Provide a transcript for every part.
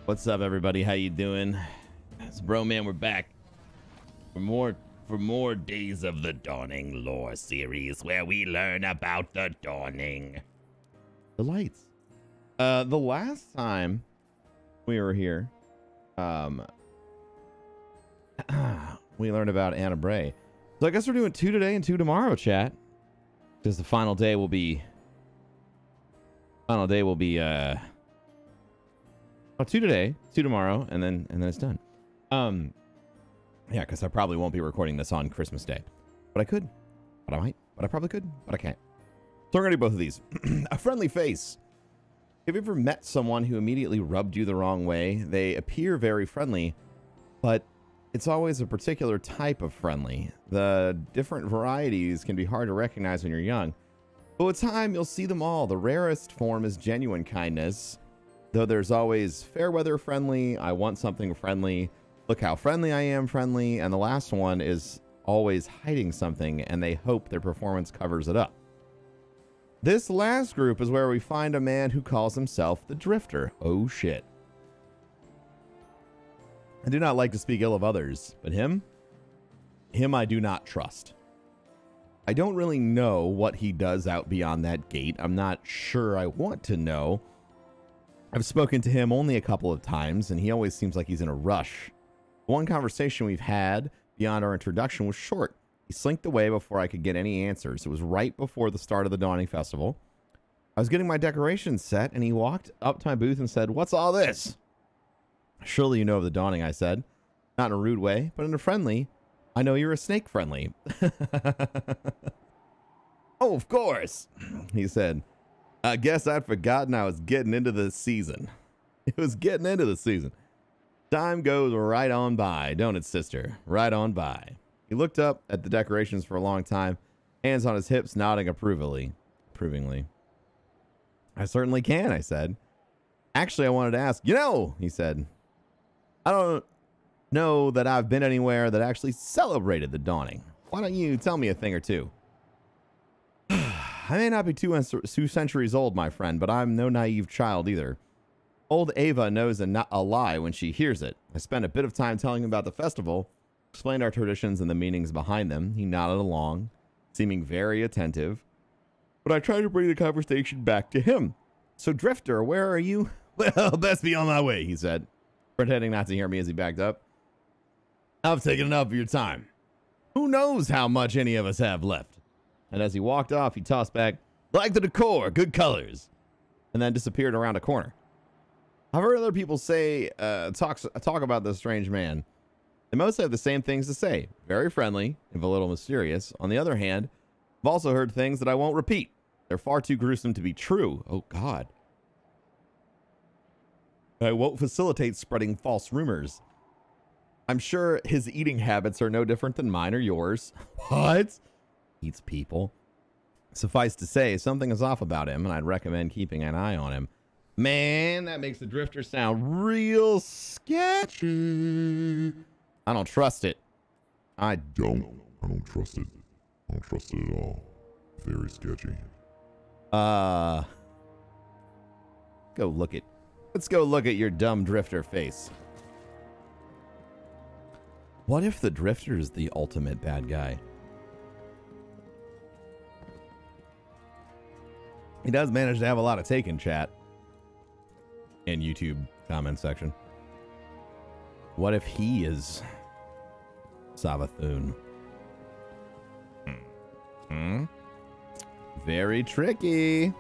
What's up, everybody? How you doing? It's Broman. We're back for more Days of the Dawning lore series, where we learn about the dawning. The lights. The last time we were here, we learned about Anna Bray. So I guess we're doing 2 today and 2 tomorrow, chat. Because the final day will be 2 today, 2 tomorrow, and then it's done. Yeah, because I probably won't be recording this on Christmas Day. But I could. But I might. But I probably could. But I can't. So we're going to do both of these. A friendly face. Have you ever met someone who immediately rubbed you the wrong way? They appear very friendly, but it's always a particular type of friendly. The different varieties can be hard to recognize when you're young. But with time, you'll see them all. The rarest form is genuine kindness. Though there's always fair weather friendly, I want something friendly, look how friendly I am friendly, and the last one is always hiding something and they hope their performance covers it up. This last group is where we find a man who calls himself the Drifter. Oh shit. I do not like to speak ill of others, but him I do not trust. I don't really know what he does out beyond that gate. I'm not sure I want to know. I've spoken to him only a couple of times, and he always seems like he's in a rush. One conversation we've had beyond our introduction was short. He slinked away before I could get any answers. It was right before the start of the Dawning Festival. I was getting my decorations set, and he walked up to my booth and said, "What's all this?" "Surely you know of the Dawning," I said. Not in a rude way, but in a friendly. "I know you're a snake friendly." "Oh, of course," he said. "I guess I'd forgotten I was getting into the season." It was getting into the season. Time goes right on by, don't it, sister? Right on by. He looked up at the decorations for a long time, hands on his hips, nodding approvingly. "I certainly can," I said. "Actually, I wanted to ask." He said, "I don't know that I've been anywhere that actually celebrated the Dawning. Why don't you tell me a thing or two?" "I may not be 2 centuries old, my friend, but I'm no naive child either. Old Ava knows a lie when she hears it. I spent a bit of time telling him about the festival, explained our traditions and the meanings behind them. He nodded along, seeming very attentive, but I tried to bring the conversation back to him. So, Drifter, where are you?" "Well, best be on my way," he said, pretending not to hear me as he backed up. "I've taken enough of your time. Who knows how much any of us have left?" And as he walked off, he tossed back, "Like the decor, good colors," and then disappeared around a corner. I've heard other people say, talk about this strange man. They mostly have the same things to say. Very friendly, if a little mysterious. On the other hand, I've also heard things that I won't repeat. They're far too gruesome to be true. Oh, God. I won't facilitate spreading false rumors. I'm sure his eating habits are no different than mine or yours. What? Eats people. Suffice to say, something is off about him, and I'd recommend keeping an eye on him. Man, that makes the Drifter sound real sketchy. I don't trust it. I don't trust it. I don't trust it at all. Very sketchy. Let's go look at your dumb Drifter face. What if the Drifter is the ultimate bad guy? He does manage to have a lot of take in chat and YouTube comment section. What if he is Savathun? Very tricky.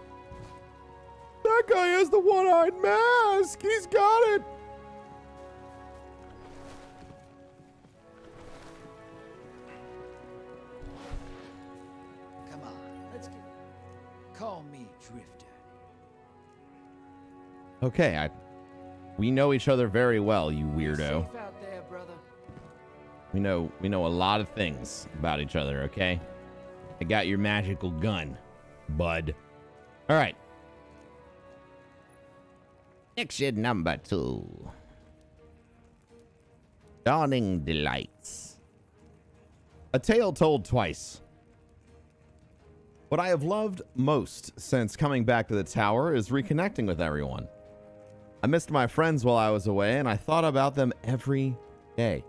That guy has the one-eyed mask. He's got it. Come on, let's go. Call me Drifter. Okay, we know each other very well, you weirdo. Safe out there, brother. We know a lot of things about each other, okay? I got your magical gun, bud. All right. Section number 2. Dawning Delights. A tale told twice. What I have loved most since coming back to the tower is reconnecting with everyone. I missed my friends while I was away, and I thought about them every day.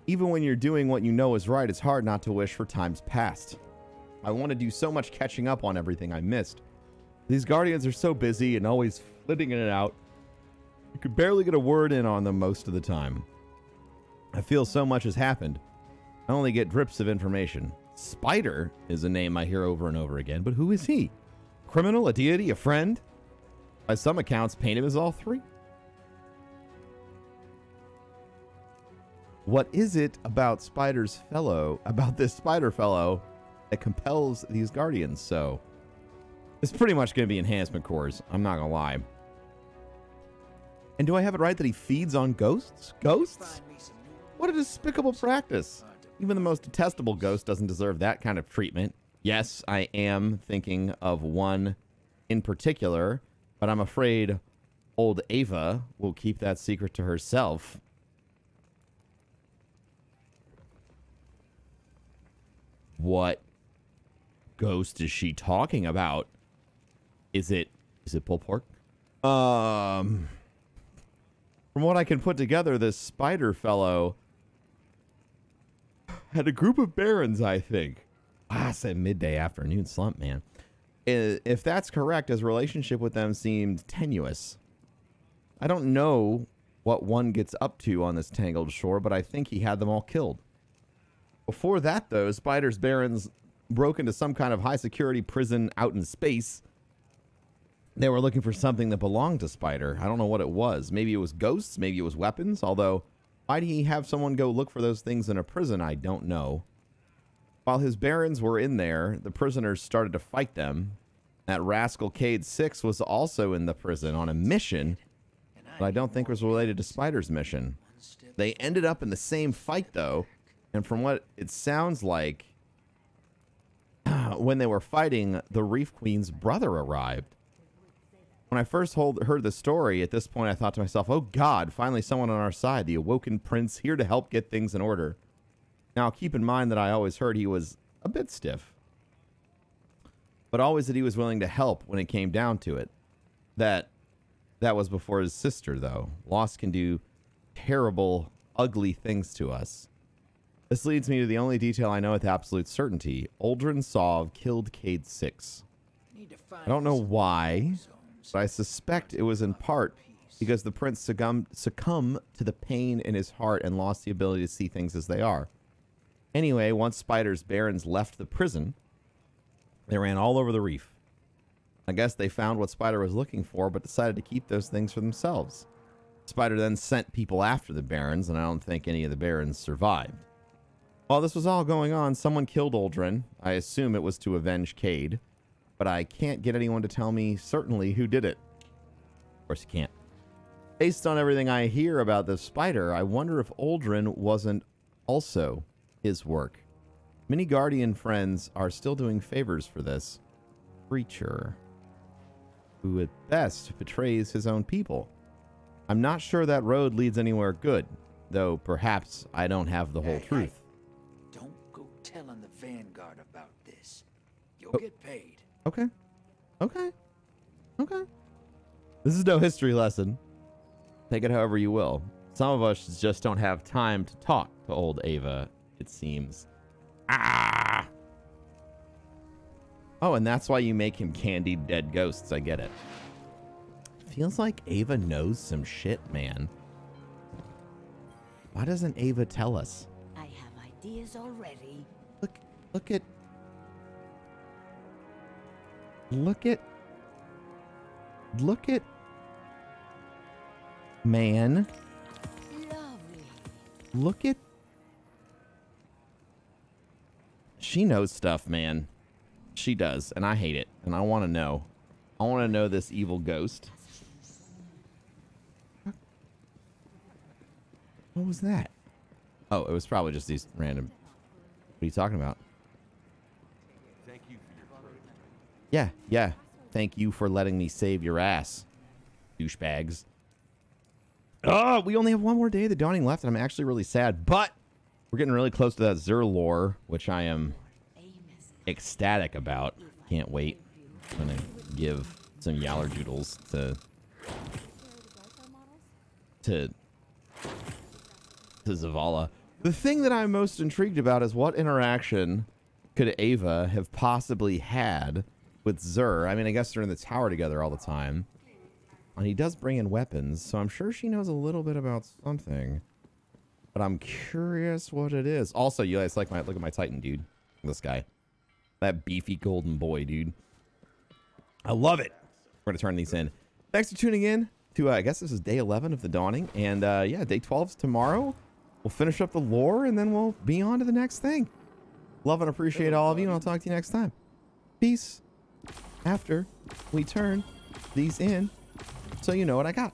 Even when you're doing what you know is right, it's hard not to wish for times past. I want to do so much catching up on everything I missed. These Guardians are so busy and always flitting in and out. You could barely get a word in on them most of the time. I feel so much has happened. I only get drips of information. Spider is a name I hear over and over again, but who is he? Criminal, a deity, a friend? By some accounts, paint him as all three. What is it about this spider fellow that compels these Guardians so? It's pretty much going to be enhancement cores. I'm not going to lie. And do I have it right that he feeds on ghosts? Ghosts? What a despicable practice. Even the most detestable ghost doesn't deserve that kind of treatment. Yes, I am thinking of one in particular, but I'm afraid old Ava will keep that secret to herself. What ghost is she talking about? Is it pulled pork? From what I can put together, this spider fellow had a group of barons, I think. I said midday afternoon slump, man. If that's correct, his relationship with them seemed tenuous. I don't know what one gets up to on this tangled shore, but I think he had them all killed. Before that, though, Spider's barons broke into some kind of high-security prison out in space. They were looking for something that belonged to Spider. I don't know what it was. Maybe it was ghosts. Maybe it was weapons. Although, why did he have someone go look for those things in a prison? I don't know. While his barons were in there, the prisoners started to fight them. That rascal Cade 6 was also in the prison on a mission, but I don't think was related to Spider's mission. They ended up in the same fight, though. And from what it sounds like, when they were fighting, the Reef Queen's brother arrived. When I first heard the story, at this point I thought to myself, oh God, finally someone on our side, the awoken prince here to help get things in order. Now keep in mind that I always heard he was a bit stiff, but always that he was willing to help when it came down to it. That was before his sister, though. Loss can do terrible, ugly things to us. This leads me to the only detail I know with absolute certainty. Uldren Sov killed Cade 6. I don't know why, but I suspect it was in part because the prince succumbed to the pain in his heart and lost the ability to see things as they are. Anyway, once Spider's barons left the prison, they ran all over the reef. I guess they found what Spider was looking for, but decided to keep those things for themselves. Spider then sent people after the barons, and I don't think any of the barons survived. While this was all going on, someone killed Uldren. I assume it was to avenge Cade, but I can't get anyone to tell me certainly who did it. Of course you can't. Based on everything I hear about this spider, I wonder if Uldren wasn't also his work. Many Guardian friends are still doing favors for this creature, who at best betrays his own people. I'm not sure that road leads anywhere good, though perhaps I don't have the whole truth. Don't go telling the Vanguard about this. You'll get paid. Okay. Okay. Okay. This is no history lesson. Take it however you will. Some of us just don't have time to talk to old Ava, it seems. Ah! Oh, and that's why you make him candied dead ghosts. I get it. Feels like Ava knows some shit, man. Why doesn't Ava tell us? I have ideas already. Look at man. Lovely. Look at. She knows stuff, man. She does, and I hate it, and I want to know. I want to know this evil ghost. What was that? Oh, it was probably just these random. What are you talking about? Thank you for your courage. Yeah. Thank you for letting me save your ass, douchebags. Oh, we only have one more day of the dawning left, and I'm actually really sad, but we're getting really close to that Zur lore, which I am ecstatic about. Can't wait. I'm gonna give some Yaller Doodles to to Zavala. The thing that I'm most intrigued about is what interaction could Ava have possibly had with Zur. I mean, I guess they're in the tower together all the time. And he does bring in weapons, so I'm sure she knows a little bit about something. But I'm curious what it is. Also, you guys look at my Titan, dude. This guy. That beefy golden boy, dude. I love it. We're going to turn these in. Thanks for tuning in to, I guess this is day 11 of the Dawning. And yeah, day 12 is tomorrow. We'll finish up the lore, and then we'll be on to the next thing. Love and appreciate all of you, and I'll talk to you next time. Peace. After we turn these in, so you know what I got.